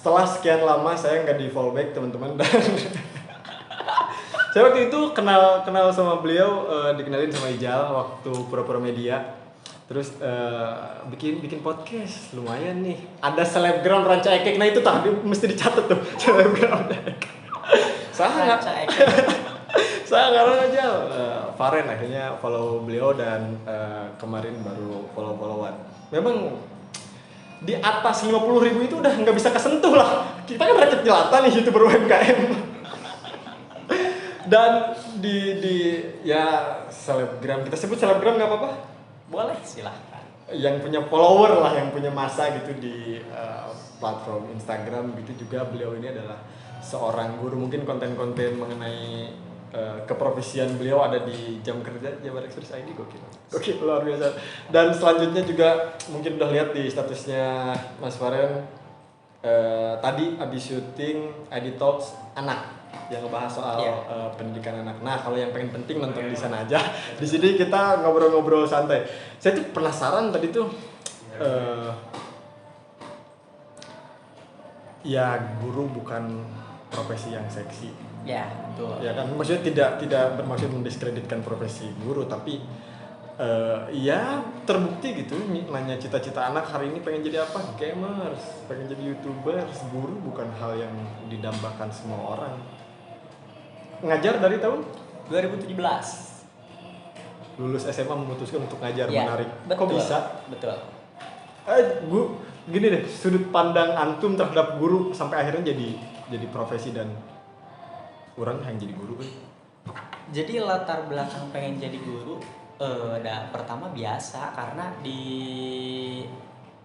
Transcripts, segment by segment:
setelah sekian lama saya nggak di fallback teman-teman, dan saya waktu itu kenal sama beliau, dikenalin sama Ijal waktu pura-pura media. Terus bikin podcast lumayan nih. Ada selebgram Ranca Ekek. Nah itu tadi mesti dicatat tuh selebgram Ranca Ekek. Saya ngarang aja. Faren akhirnya follow beliau dan kemarin baru follow-followan. Memang di atas 50.000 itu udah nggak bisa kesentuh lah. Kita kan rakyat jelata nih YouTuber UMKM. Dan di ya selebgram, kita sebut selebgram nggak apa-apa? Boleh, silahkan. Yang punya follower lah, yang punya masa gitu di platform Instagram gitu. Juga beliau ini adalah seorang guru. Mungkin konten-konten mengenai keprofesian beliau ada di jam kerja Jabar Express ID. Gokil luar biasa. Dan selanjutnya juga mungkin udah lihat di statusnya Mas Faren, tadi abis syuting ID Talks anak yang ngebahas soal pendidikan anak. Nah, kalau yang pengen penting nonton di sana aja. Di sini kita ngobrol-ngobrol santai. Saya tuh penasaran tadi tuh, ya guru bukan profesi yang seksi. Ya, betul. Ya kan, maksudnya tidak bermaksud mendiskreditkan profesi guru, tapi ya terbukti gitu. Nanya cita-cita anak hari ini pengen jadi apa? Gamers, pengen jadi YouTubers. Guru bukan hal yang didambakan semua orang. Ngajar dari tahun 2017. Lulus SMA memutuskan untuk ngajar, Ya, menarik. betul. Kok bisa? Betul. Gini deh, sudut pandang antum terhadap guru sampai akhirnya jadi profesi dan orang yang jadi guru. Jadi latar belakang pengen jadi guru, pertama biasa karena di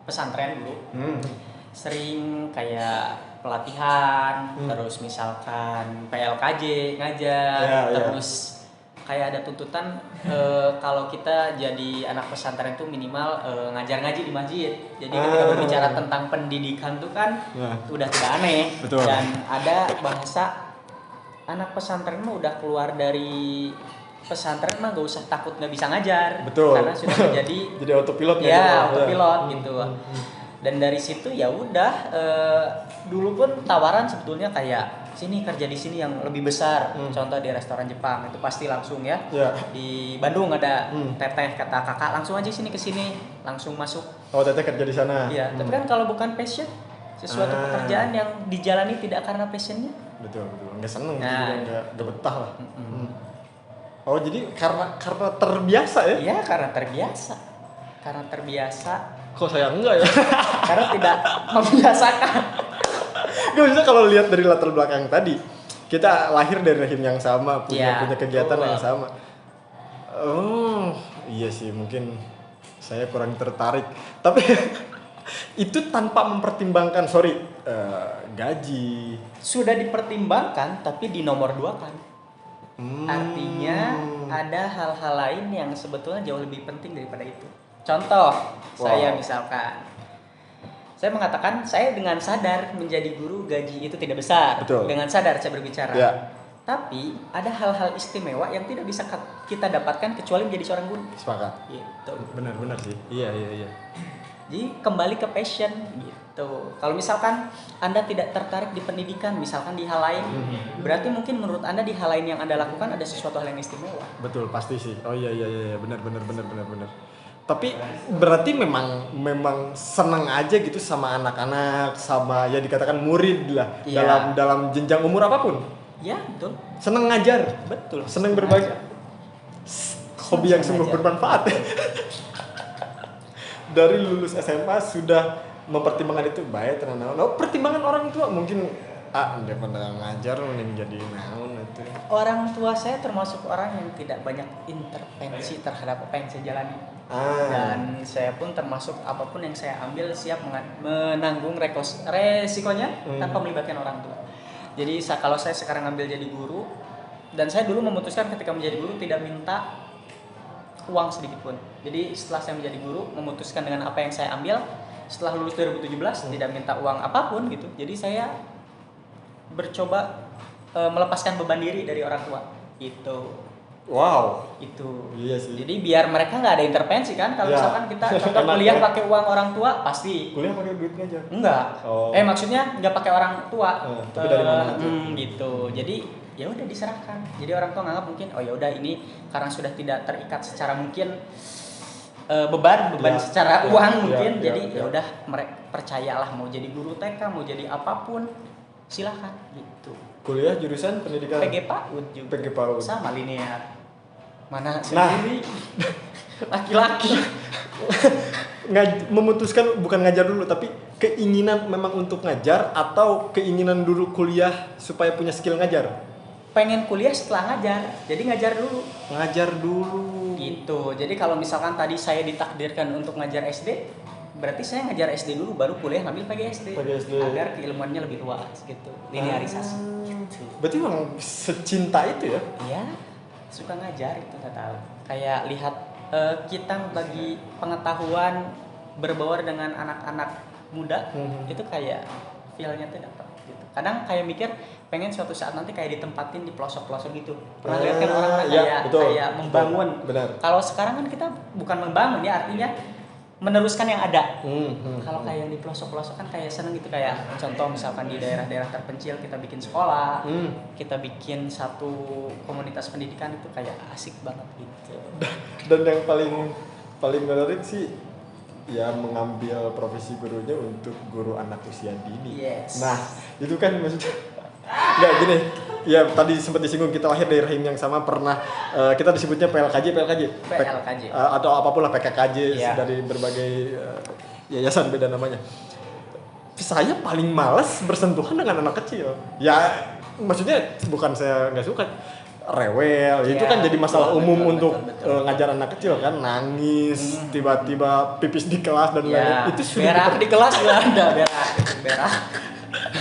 pesantren dulu sering kayak pelatihan, terus misalkan PLKJ ngajar, terus kayak ada tuntutan kalau kita jadi anak pesantren itu minimal ngajar ngaji di masjid. Jadi ketika berbicara tentang pendidikan tuh kan udah tidak aneh. Betul. Dan ada bahasa anak pesantren mah udah keluar dari pesantren mah gak usah takut nggak bisa ngajar. Betul. Karena sudah menjadi jadi autopilot ya autopilot gitu. Dan dari situ ya udah dulu pun tawaran sebetulnya kayak sini kerja di sini yang lebih besar. Contoh di restoran Jepang itu pasti langsung ya. Di Bandung ada teteh kata kakak langsung aja sini ke sini langsung masuk. Oh, teteh kerja di sana. Iya, tapi kan kalau bukan passion sesuatu pekerjaan yang dijalani tidak karena passionnya. Betul. Nggak seneng nggak betah lah. Oh, jadi karena terbiasa ya? Iya, karena terbiasa. Kok saya enggak ya? Karena tidak membiasakan. Gak bisa kalau lihat dari latar belakang tadi. Kita lahir dari rahim yang sama, punya kegiatan yang sama. Oh, iya sih, mungkin saya kurang tertarik. Tapi itu tanpa mempertimbangkan gaji. Sudah dipertimbangkan tapi di nomor 2 kan. Artinya ada hal-hal lain yang sebetulnya jauh lebih penting daripada itu. Contoh, saya misalkan saya mengatakan saya dengan sadar menjadi guru gaji itu tidak besar. Betul. Dengan sadar saya berbicara. Ya. Tapi ada hal-hal istimewa yang tidak bisa kita dapatkan kecuali menjadi seorang guru. Sepakat. Gitu. Benar sih. Iya. Jadi kembali ke passion gitu. Kalau misalkan Anda tidak tertarik di pendidikan, misalkan di hal lain, berarti mungkin menurut Anda di hal lain yang Anda lakukan ada sesuatu hal yang istimewa. Betul, pasti sih. Oh iya, benar. Tapi berarti memang senang aja gitu sama anak-anak, sama ya dikatakan murid lah, dalam jenjang umur apapun. Ya, betul. Senang ngajar. Betul. Senang berbagi. Hobi yang sungguh bermanfaat. Dari lulus SMA sudah mempertimbangkan itu baik ternyata. Pertimbangan orang tua mungkin dia pada ngajar mending jadi naon itu. Orang tua saya termasuk orang yang tidak banyak intervensi terhadap apa yang saya jalani. Dan saya pun termasuk apapun yang saya ambil siap menanggung resikonya tanpa melibatkan orang tua. Jadi kalau saya sekarang ambil jadi guru, dan saya dulu memutuskan ketika menjadi guru tidak minta uang sedikit pun. Jadi setelah saya menjadi guru, memutuskan dengan apa yang saya ambil setelah lulus 2017 tidak minta uang apapun gitu. Jadi saya bercoba melepaskan beban diri dari orang tua gitu. Wow. Itu. Iya sih. Jadi biar mereka nggak ada intervensi kan. Kalau Ya. misalkan kita contoh kuliah pakai uang orang tua pasti. Kuliah pakai duit ngajar? Enggak. Oh. Maksudnya nggak pakai orang tua. Tapi dari mana aja? Gitu. Jadi ya udah diserahkan. Jadi orang tua nganggap mungkin oh ya udah ini karena sudah tidak terikat secara mungkin beban Ya, secara ya, uang ya, mungkin. ya, Jadi ya. ya udah mereka percayalah mau jadi guru TK mau jadi apapun silahkan gitu. Kuliah jurusan pendidikan PG PAUD juga. PG PAUD. Sama linear. Mana sendiri laki-laki memutuskan bukan ngajar dulu tapi keinginan memang untuk ngajar atau keinginan dulu kuliah supaya punya skill ngajar? pengen kuliah setelah ngajar jadi ngajar dulu Ngajar dulu. gitu. Jadi kalau misalkan tadi saya ditakdirkan untuk ngajar SD berarti saya ngajar SD dulu baru kuliah ngambil PGSD agar keilmuannya lebih luas gitu, linearisasi gitu. Berarti memang secinta itu ya? Iya, suka ngajar itu nggak tahu. Kayak lihat kita bagi pengetahuan berbaur dengan anak-anak muda itu kayak feel-nya tuh dapat gitu. Kadang kayak mikir pengen suatu saat nanti kayak ditempatin di pelosok-pelosok gitu. Pernah lihat kan orang-orang kayak membangun. Benar. Kalau sekarang kan kita bukan membangun ya, artinya meneruskan yang ada. Kalau kayak di pelosok-pelosok kan kayak seneng gitu, kayak contoh misalkan di daerah-daerah terpencil kita bikin sekolah, kita bikin satu komunitas pendidikan itu kayak asik banget gitu. Dan yang paling menarik sih ya mengambil profesi gurunya untuk guru anak usia dini. Yes. Nah, itu kan maksudnya nggak gini. Ya tadi sempat disinggung kita lahir dari rahim yang sama, pernah kita disebutnya PLKJ atau apapun lah PKKJ dari berbagai yayasan beda namanya. Saya paling malas bersentuhan dengan anak kecil. Ya maksudnya bukan saya nggak suka, rewel itu kan jadi masalah umum untuk ngajar anak kecil kan, nangis tiba-tiba pipis di kelas dan lain-lain. Itu sudah berak di kelas nggak ada berak.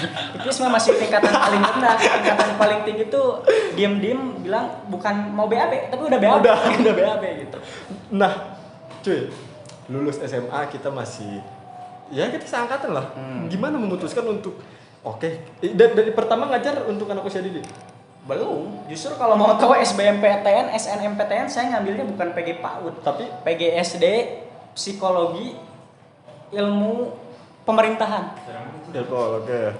Pipis mah masih tingkatan paling rendah, tingkatan paling tinggi tuh diem bilang bukan mau BAB tapi udah BAB udah BAB gitu. Nah cuy, lulus SMA kita masih ya kita seangkatan lah. Gimana memutuskan untuk dari pertama ngajar untuk anak usia dini? Belum, justru kalau mau tahu SBMPTN, SNMPTN saya ngambilnya bukan PG PAUD tapi PGSD Psikologi Ilmu Pemerintahan. Oke.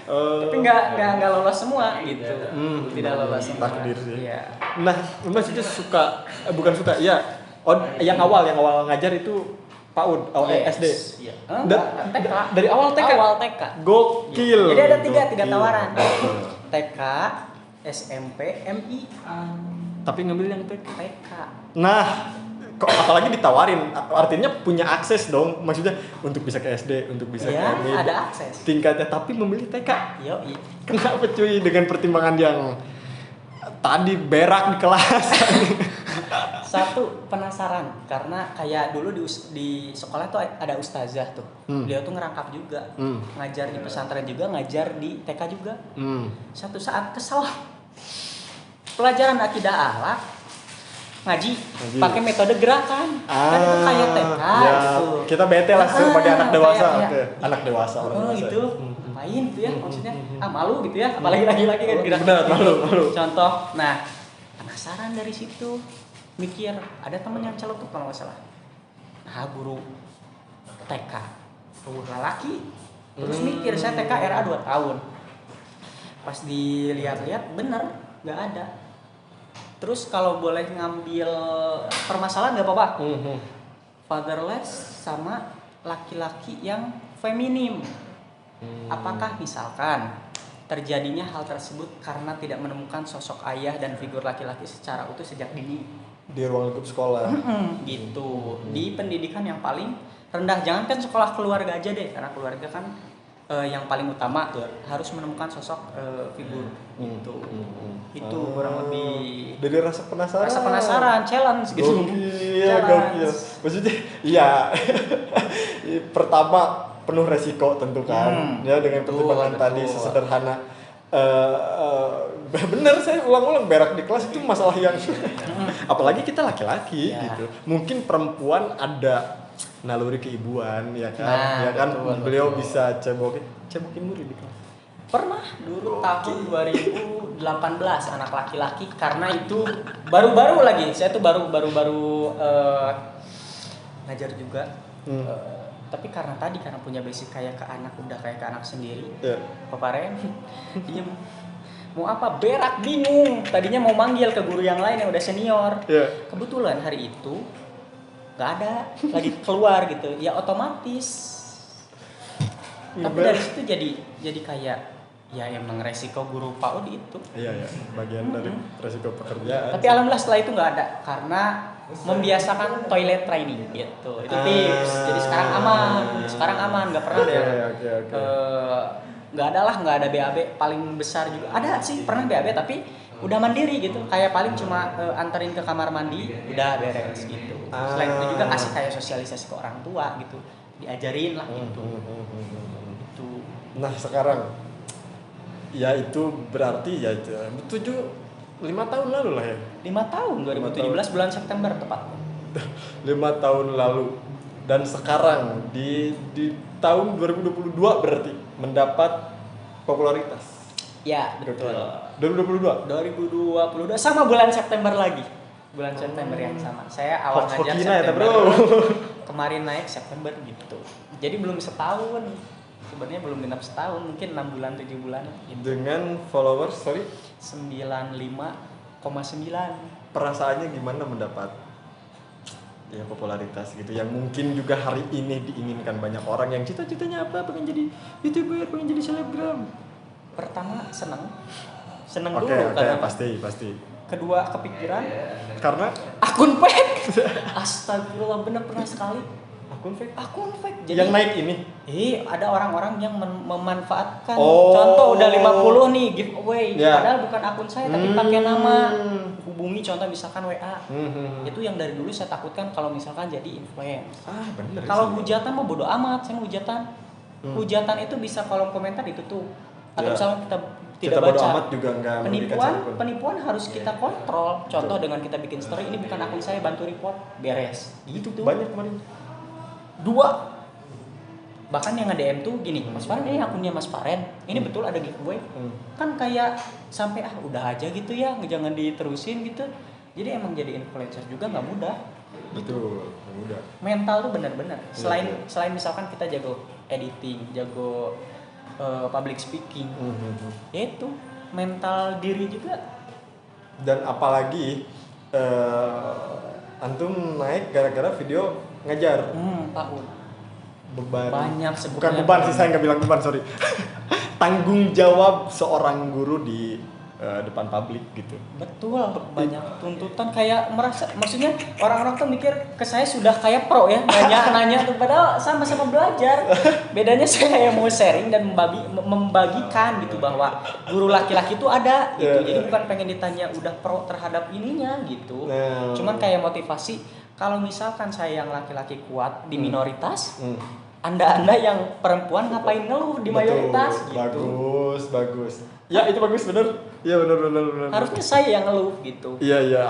Tapi nggak lolos semua gitu. Tidak lolos semua. Takdir sih. Iya. Nah, maksudnya bukan suka. Ya, yang awal ngajar itu PAUD, SD. Iya. TK. Dari awal TK. Awal TK. Gokil. Jadi ada tiga tawaran. TK, SMP, MI. Tapi ngambil yang TK. Nah, kok apalagi ditawarin, artinya punya akses dong, maksudnya untuk bisa ke SD, untuk bisa ke MI, ada akses tingkatnya, tapi memilih TK. Yoi. Kenapa cuy, dengan pertimbangan yang tadi berak di kelas? Satu, penasaran karena kayak dulu di sekolah tuh ada ustazah tuh, dia tuh ngerangkap juga, ngajar di pesantren juga, ngajar di TK juga. Satu saat kesel, pelajaran akidah akhlak ngaji. Pakai metode gerakan, kan itu kayak TK ya, gitu. Kita bete lah sebagai anak dewasa. Anak dewasa orang dewasa. Gitu. Ngapain gitu ya, maksudnya malu gitu ya, apalagi laki-laki kan gerakan. Benar, malu. Contoh, nah penasaran dari situ, mikir ada temen yang celetuk kalau nggak salah. Nah guru TK, guru laki, terus mikir saya TK RA 2 tahun. Pas dilihat-lihat bener nggak ada. Terus kalau boleh ngambil permasalahan nggak apa-apa. Fatherless sama laki-laki yang feminim. Apakah misalkan terjadinya hal tersebut karena tidak menemukan sosok ayah dan figur laki-laki secara utuh sejak dini di ruang lingkup sekolah? Gitu. Di pendidikan yang paling rendah, jangankan sekolah keluarga aja deh, karena keluarga kan yang paling utama harus menemukan sosok figur gitu. Itu kurang lebih dari rasa penasaran, challenge gitu. Gokil. Maksudnya iya. Pertama penuh resiko tentu kan. Ya dengan pertimbangan tadi sesederhana bener, saya ulang-ulang berak di kelas itu masalah yang apalagi kita laki-laki gitu. Mungkin perempuan ada naluri keibuan ya kan, betul. Beliau bisa cebokin murid di kelas. Pernah dulu tahun 2018 anak laki-laki, karena itu baru-baru lagi. Saya tuh baru ngajar juga. Tapi karena punya basic kayak ke anak, udah kayak ke anak sendiri. Paparen diem. Mau apa? Berak, bingung. Tadinya mau manggil ke guru yang lain yang udah senior. Kebetulan hari itu nggak ada, lagi keluar gitu. Ya otomatis. Tapi dari situ jadi kayak ya emang resiko guru PAUD itu. Iya, bagian dari resiko pekerjaan. Tapi alhamdulillah setelah itu nggak ada, karena membiasakan toilet training gitu. Itu tips. Jadi sekarang aman, nggak pernah deh. Nggak ada BAB. Paling besar juga ada sih, pernah BAB tapi udah mandiri gitu. Kayak paling cuma anterin ke kamar mandi, udah beres gitu. Selain itu juga kasih kayak sosialisasi ke orang tua gitu, diajarin lah gitu. Nah sekarang ya itu berarti ya itu 5 tahun lalu lah ya. 5 tahun 2017 bulan September tepatnya. 5 tahun lalu, dan sekarang di tahun 2022 berarti mendapat popularitas. Ya betul. 2022 sama bulan September lagi. Bulan September yang sama. Saya awal ngajar September. Kemarin naik September gitu. Jadi belum setahun. Sebenarnya belum genap setahun, mungkin 6 bulan 7 bulan gitu. Dengan followers 95,9. Perasaannya gimana mendapat ya popularitas gitu, yang mungkin juga hari ini diinginkan banyak orang yang cita-citanya apa, pengen jadi YouTuber, pengen jadi selebgram. Pertama seneng dulu karena pasti. Kedua kepikiran karena akun fake. Astagfirullah, bener pernah sekali. Akun fake. Jadi, yang naik ini. Ada orang-orang yang memanfaatkan. Contoh udah 50 nih giveaway. Padahal bukan akun saya tapi pakai nama. Hubungi contoh misalkan WA. Itu yang dari dulu saya takutkan kalau misalkan jadi influence. Bener. Kalau hujatan mah bodo amat, saya mau hujatan. Hujatan itu bisa kolom komentar ditutup. Atau misalnya kita baca. Bodo amat juga enggak. Penipuan harus kita kontrol. Contoh dengan kita bikin story, ini bukan akun saya, bantu report, beres. Gitu tuh. Banyak kemarin. 2. Bahkan yang nge-DM tuh gini, Mas Faren ini akunnya Mas Faren, ini betul ada giveaway. Kan kayak sampai udah aja gitu ya, jangan diterusin gitu. Jadi emang jadi influencer juga nggak mudah. Betul, nggak mudah. Mental tuh benar-benar. Selain misalkan kita jago editing, jago public speaking, ya itu mental diri juga. Dan apalagi antum naik gara-gara video ngajar. Tahun. Beban. Banyak sebetulnya. Bukan beban sih, saya nggak bilang beban, sorry. Tanggung jawab seorang guru di depan publik gitu. Betul, banyak tuntutan, kayak maksudnya orang-orang tuh mikir ke saya sudah kayak pro ya, nanya tuh, padahal sama-sama belajar. Bedanya saya yang mau sharing dan membagikan gitu, bahwa guru laki-laki itu ada gitu. Jadi bukan pengen ditanya udah pro terhadap ininya gitu. Cuman kayak motivasi, kalau misalkan saya yang laki-laki kuat di minoritas, Anda yang perempuan ngapain ngeluh di mayoritas gitu. Bagus. Ya itu bagus, bener. Iya bener. Harusnya saya yang ngeluh gitu. Iya.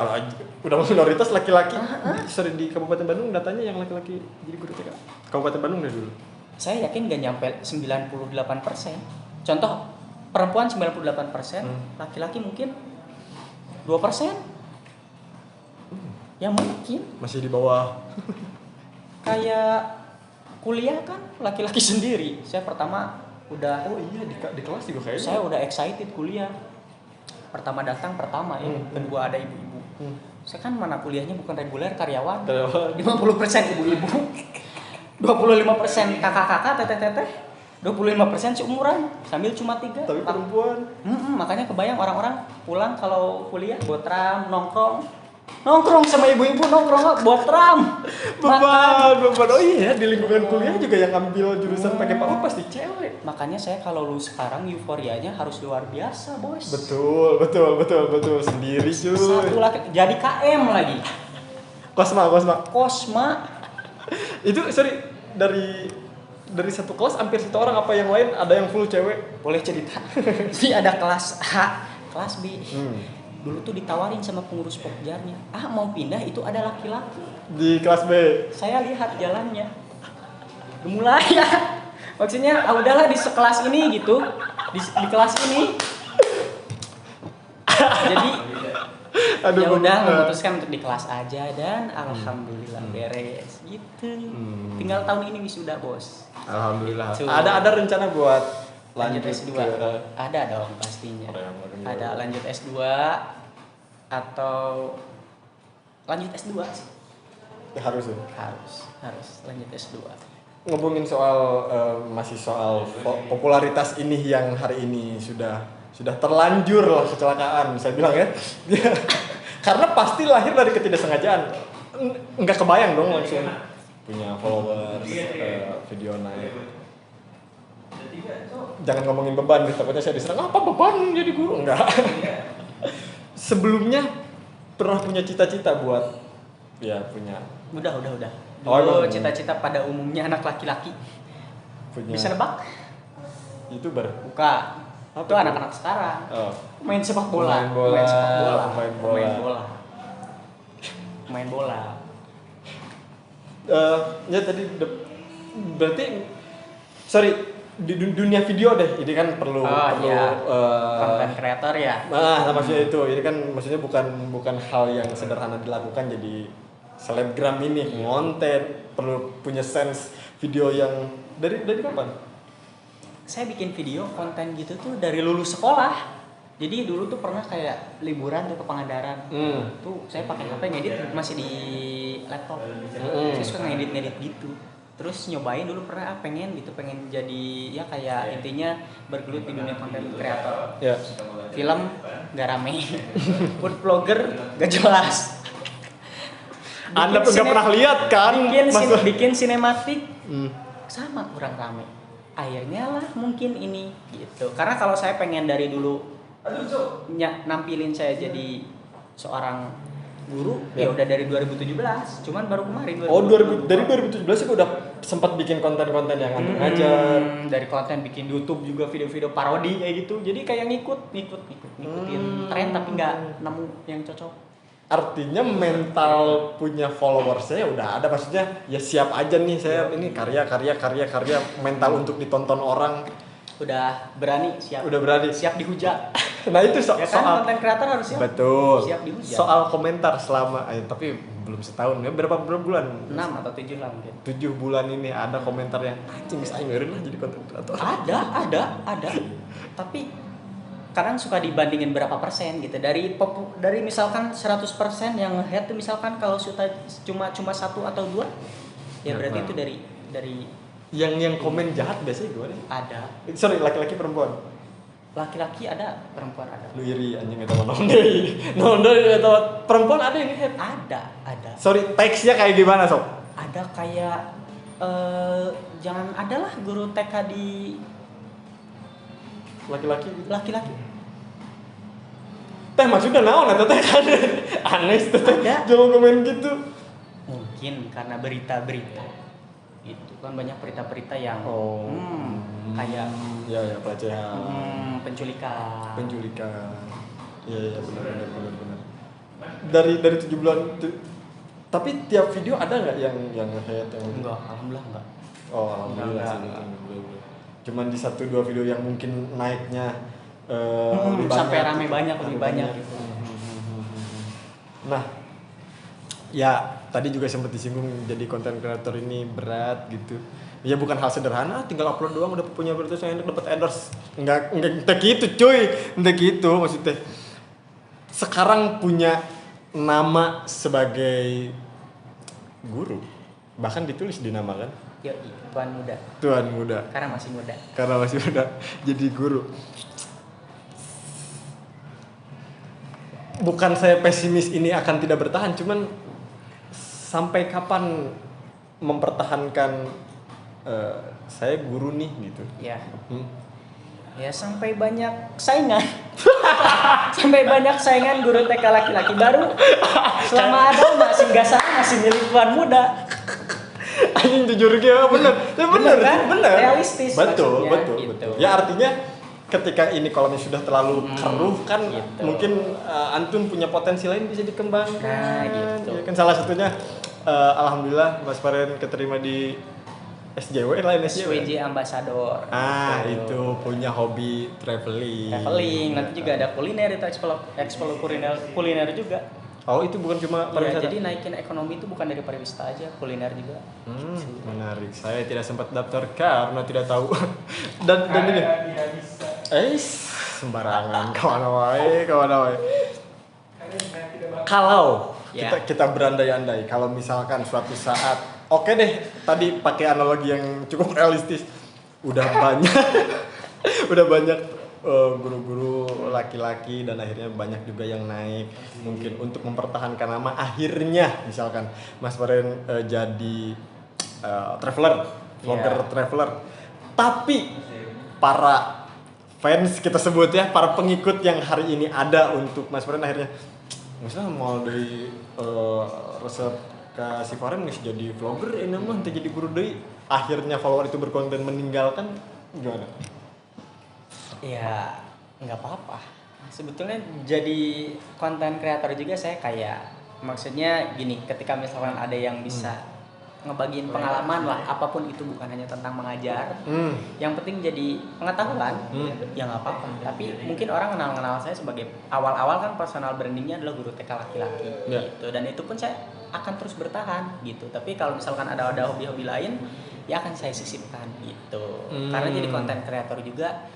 Udah minoritas laki-laki. Sorry, di Kabupaten Bandung datanya yang laki-laki jadi guru TK. Kabupaten Bandung deh dulu. Saya yakin gak nyampe 98%. Contoh perempuan 98%, laki-laki mungkin 2%. Ya mungkin. Masih di bawah. Kayak kuliah kan laki-laki sendiri. Saya pertama udah di kelas juga kayaknya. Saya udah excited kuliah. Pertama datang ya. Kedua ada ibu-ibu. Saya kan mana kuliahnya bukan reguler, karyawan. 50% ibu-ibu. 25% kakak-kakak, teteh-teteh. 25% seumuran, sambil cuma 3. Tapi perempuan. Makanya kebayang orang-orang pulang kalau kuliah botram, nongkrong sama ibu-ibu, buat ram. Beban. Oh iya, di lingkungan kuliah juga yang ambil jurusan pakai PAUD pasti cewek. Makanya saya kalau lu sekarang euforianya harus luar biasa, bos. Betul. Sendiri cuy. Satu lagi jadi KM lagi. Kosma. Itu sorry, dari satu kelas hampir satu orang, apa yang lain ada yang full cewek? Boleh cerita. Jadi ada kelas A, kelas B. Dulu tuh ditawarin sama pengurus pokjarnya, mau pindah, itu ada laki-laki di kelas B. Saya lihat jalannya mulai ya, maksudnya udahlah di sekelas ini gitu, di kelas ini. Jadi ya udah memutuskan untuk di kelas aja dan alhamdulillah beres gitu. Tinggal tahun ini wisuda, Bos. Alhamdulillah. Gitu. Ada rencana buat Lanjut S2. Ada dong pastinya. Ada lanjut S2 atau lanjut S2 sih. Harus ya? Harus lanjut S2. Ngomongin soal masih soal popularitas ini yang hari ini sudah terlanjur lah kecelakaan saya bilang ya. Karena pasti lahir dari ketidaksengajaan. Nggak kebayang dong langsung punya followers, video naik. Jangan ngomongin beban, takutnya saya diserang apa beban jadi guru, enggak. Sebelumnya pernah punya cita-cita buat ya punya. Udah. Oh, Dulu cita-cita pada umumnya anak laki-laki. Punya. Bisa nebak? YouTuber. Bukan. Apa Itu anak-anak sekarang. Oh. Main sepak bola. Main bola. Ya tadi berarti sorry di dunia video deh, ini kan perlu konten kreator ya. Nah, maksudnya itu, ini kan maksudnya bukan hal yang sederhana dilakukan jadi selebgram ini, konten perlu punya sense video yang dari kapan? Saya bikin video konten gitu tuh dari lulus sekolah. Jadi dulu tuh pernah kayak liburan tuh ke Pangandaran. Tuh saya pakai HP ngedit masih di laptop. Saya suka ngedit gitu. Terus nyobain dulu pernah pengen jadi ya kayak intinya bergelut di dunia konten kreator. Yeah. Film gak rame. Food vlogger gak jelas. Anda pun gak pernah lihat kan? Bikin sinematik sama kurang rame. Akhirnya lah mungkin ini gitu. Karena kalau saya pengen dari dulu nampilin saya jadi seorang guru ya udah dari 2017, cuman baru kemarin 2020. Dari 2017 sih udah sempat bikin konten-konten yang antum ngajar. Dari konten bikin YouTube juga video-video parodi kayak gitu. Jadi kayak ngikutin tren tapi nggak nemu yang cocok. Artinya mental punya followersnya udah ada, maksudnya ya siap aja nih saya ini karya mental untuk ditonton orang. Udah berani siap dihujat. Nah itu ya kan, soal konten kreator harus siap dihujat. Soal komentar selama tapi belum setahun ya, berapa bulan? 6 atau 7 lah mungkin. 7 bulan ini ada komentar yang anjing bisa ngeureun lah jadi konten kreator. Ada. Tapi kadang suka dibandingin berapa persen gitu. Dari misalkan 100% yang head tuh misalkan kalau cuma 1 atau 2 ya berarti itu dari yang komen jahat biasanya gimana? Ada. Sorry, laki-laki perempuan? Laki-laki ada, perempuan ada. Lu iri anjing eta mah nondoi eta perempuan ada yang head? Ada. Sorry, teksnya kayak gimana, Sob? Ada kayak jangan adalah guru TK di laki-laki. Teh maksudnya naon eta teh kan? Aneh tuh. Jangan komen gitu. Mungkin karena berita-berita. Itu kan banyak berita-berita yang kayak ya pelecehan, penculikan. Iya benar. Dari 7 bulan tapi tiap video ada enggak yang nge-hate yang enggak, alhamdulillah enggak. Oh, alhamdulillah sih. Cuman di 1-2 video yang mungkin naiknya lebih sampai banyak, rame banyak lebih banyak gitu. Nah, ya tadi juga sempat disinggung jadi konten kreator ini berat gitu. Ya bukan hal sederhana, tinggal upload doang udah punya berita yang enak dapat endorse. Enggak gitu cuy. Enggak gitu maksudnya. Sekarang punya nama sebagai guru. Bahkan ditulis di nama kan? Yoi, Tuan muda. Karena masih muda. Jadi guru. Bukan saya pesimis ini akan tidak bertahan, cuman sampai kapan mempertahankan saya guru nih gitu. Ya. Ya sampai banyak saingan. Sampai banyak saingan guru TK laki-laki baru. Selama ada masih enggak salah, masih milik tuan muda. Anjing jujur ya bener. Bener kan? Bener. Realistis. Betul. Gitu. Ya artinya ketika ini kolamnya sudah terlalu keruh kan gitu. Mungkin antum punya potensi lain bisa dikembangkan. Nah, gitu. Ya kan salah satunya alhamdulillah Mas Faren keterima di SJW lain SJW. SWJ Ambassador. Itu punya hobi traveling. Nanti juga ada kuliner, itu eksplor kuliner juga. Oh, itu bukan cuma pariwisata. Jadi naikin ekonomi itu bukan dari pariwisata aja, kuliner juga. Menarik. Saya tidak sempat daftar karena tidak tahu. dan ini. Sembarangan kawan wae. Kalau kita berandai-andai, kalau misalkan suatu saat, oke deh, tadi pakai analogi yang cukup realistis, udah banyak guru-guru laki-laki dan akhirnya banyak juga yang naik, mungkin untuk mempertahankan nama, akhirnya misalkan Mas Faren jadi traveler, vlogger traveler, tapi para fans kita sebut ya, para pengikut yang hari ini ada untuk Mas Faren akhirnya misalnya mau dari resep ke si Faren nggak jadi vlogger, ini mah nanti jadi guru deh, akhirnya follower itu berkonten meninggalkan, gimana? Ya nggak apa-apa. Sebetulnya jadi konten kreator juga saya kayak, maksudnya gini, ketika misalkan ada yang bisa ngebagiin pengalaman lah, apapun itu, bukan hanya tentang mengajar, yang penting jadi pengetahuan, ya nggak apa-apa. Tapi mungkin orang kenal saya sebagai, awal-awal kan personal brandingnya adalah guru TK laki-laki, gitu, dan itu pun saya akan terus bertahan gitu. Tapi kalau misalkan ada hobi-hobi lain, ya akan saya sisipkan gitu. Karena jadi konten kreator juga,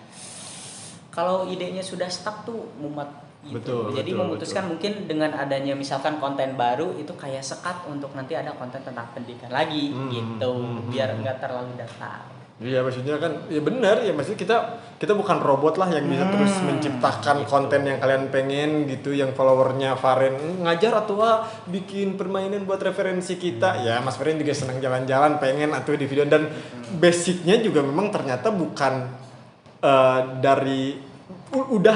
kalau idenya sudah stuck tuh mumet gitu. Jadi memutuskan mungkin dengan adanya misalkan konten baru itu kayak sekat untuk nanti ada konten tentang pendidikan lagi gitu, biar nggak terlalu datar. Iya, maksudnya kan ya benar ya, maksudnya kita bukan robot lah yang bisa terus menciptakan konten yang kalian pengen gitu, yang followernya Faren ngajar atau bikin permainan buat referensi kita. Ya Mas Faren juga senang jalan-jalan, pengen atau di video, dan basicnya juga memang ternyata bukan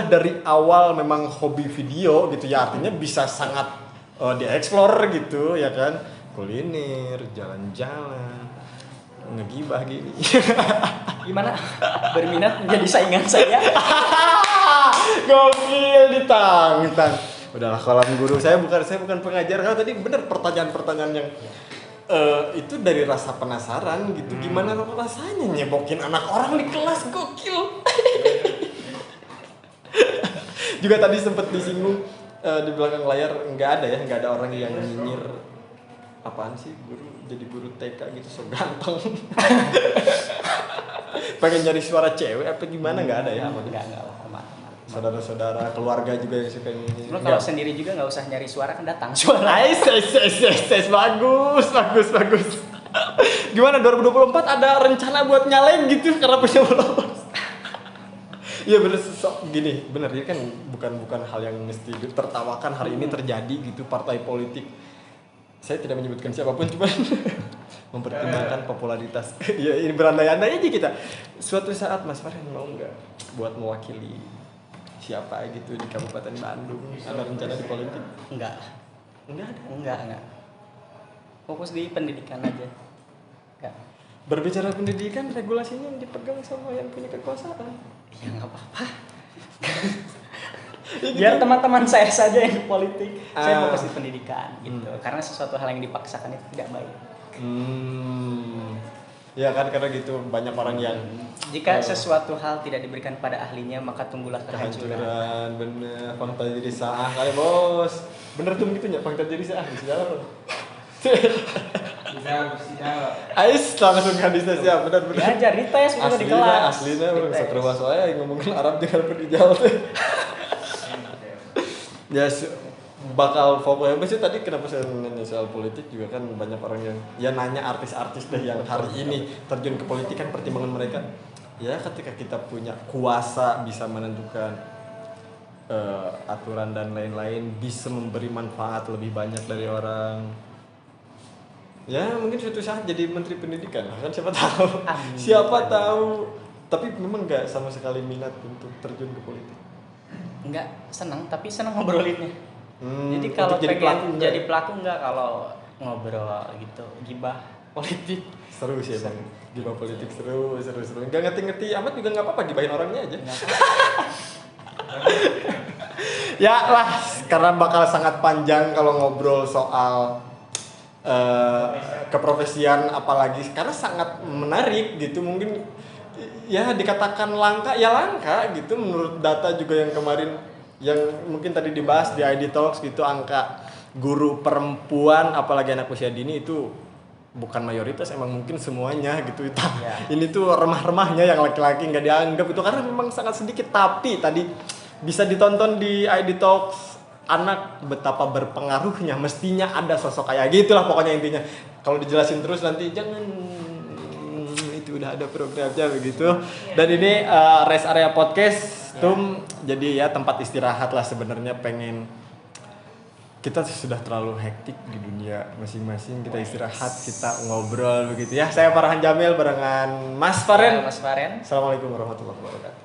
dari awal memang hobi video gitu ya, artinya bisa sangat dieksplor gitu ya kan, kuliner, jalan-jalan, ngegibah gini. Gimana? Berminat menjadi saingan saya? Gokil, ditang. Udahlah, kolam guru, saya bukan pengajar. Kalau tadi bener pertanyaan-pertanyaan yang itu dari rasa penasaran gitu, gimana rasanya nyebokin anak orang di kelas, gokil. Juga tadi sempat disinggung di belakang layar, nggak ada orang yang nyinyir apaan sih jadi guru TK gitu so ganteng. Pengen nyari suara cewek apa gimana, nggak ada ya? Nggak lah, aman. Saudara-saudara, keluarga juga yang suka nyinyir. Kalau sendiri juga nggak usah nyari suara, kan datang suara. Bagus. Gimana 2024 ada rencana buat nyalek gitu karena punya followers? Iya bener, gini, bener ya kan, bukan hal yang mesti tertawakan hari ini terjadi gitu, partai politik. Saya tidak menyebutkan siapapun, cuma mempertimbangkan popularitas. Ya ini berandai-andai aja kita. Suatu saat Mas Faren mau nggak buat mewakili siapa gitu di Kabupaten Bandung? Ada rencana di politik? Enggak ada. Enggak. Fokus di pendidikan aja. Enggak. Berbicara pendidikan, regulasinya yang dipegang sama yang punya kekuasaan. Ya nggak apa-apa. Biar teman-teman saya saja yang di politik. Saya fokus di pendidikan gitu. Karena sesuatu hal yang dipaksakan itu tidak baik. Ya kan, karena gitu banyak orang yang jika sesuatu hal tidak diberikan pada ahlinya, maka tunggulah kehancuran. Bener, fakta jadi saah kali bos. Bener tuh gitu ya, fakta jadi saah di segala. Ais langsung hadisnya siap, benar. Diajar dites udah di kelas. Aslinya belum seterus saya yang ngomongin Arab jangan pergi jauh. Ya bakal fokus. Sih tadi kenapa saya nanya soal politik juga kan banyak orang yang ya nanya artis-artis deh yang hari ini terjun ke politik, kan pertimbangan mereka ya ketika kita punya kuasa bisa menentukan aturan dan lain-lain, bisa memberi manfaat lebih banyak dari orang. Ya mungkin suatu saat jadi menteri pendidikan kan, siapa tahu. Siapa tahu. Tapi memang nggak sama sekali minat untuk terjun ke politik. Nggak senang, tapi senang ngobrolinnya. Jadi kalau pengen jadi pelaku nggak, kalau ngobrol gitu, gibah politik seru sih bang. Gibah politik seru. Nggak ngerti amat juga nggak apa-apa, gibahin orangnya aja. Ya lah, karena bakal sangat panjang kalau ngobrol soal keprofesian apalagi karena sangat menarik gitu. Mungkin ya dikatakan langka ya langka gitu menurut data juga yang kemarin yang mungkin tadi dibahas di ID Talks gitu, angka guru perempuan apalagi anak usia dini itu bukan mayoritas, emang mungkin semuanya gitu. Ini tuh remah-remahnya yang laki-laki nggak dianggap itu karena memang sangat sedikit. Tapi tadi bisa ditonton di ID Talks anak betapa berpengaruhnya, mestinya ada sosok kayak gitulah pokoknya intinya. Kalau dijelasin terus nanti jangan itu udah ada programnya begitu. Dan ini rest area podcast jadi ya tempat istirahat lah sebenarnya. Pengen kita sudah terlalu hektik di dunia masing-masing, kita istirahat, kita ngobrol begitu ya. Saya Farhan Jamil barengan Mas Faren. Mas Faren. Assalamualaikum warahmatullahi wabarakatuh.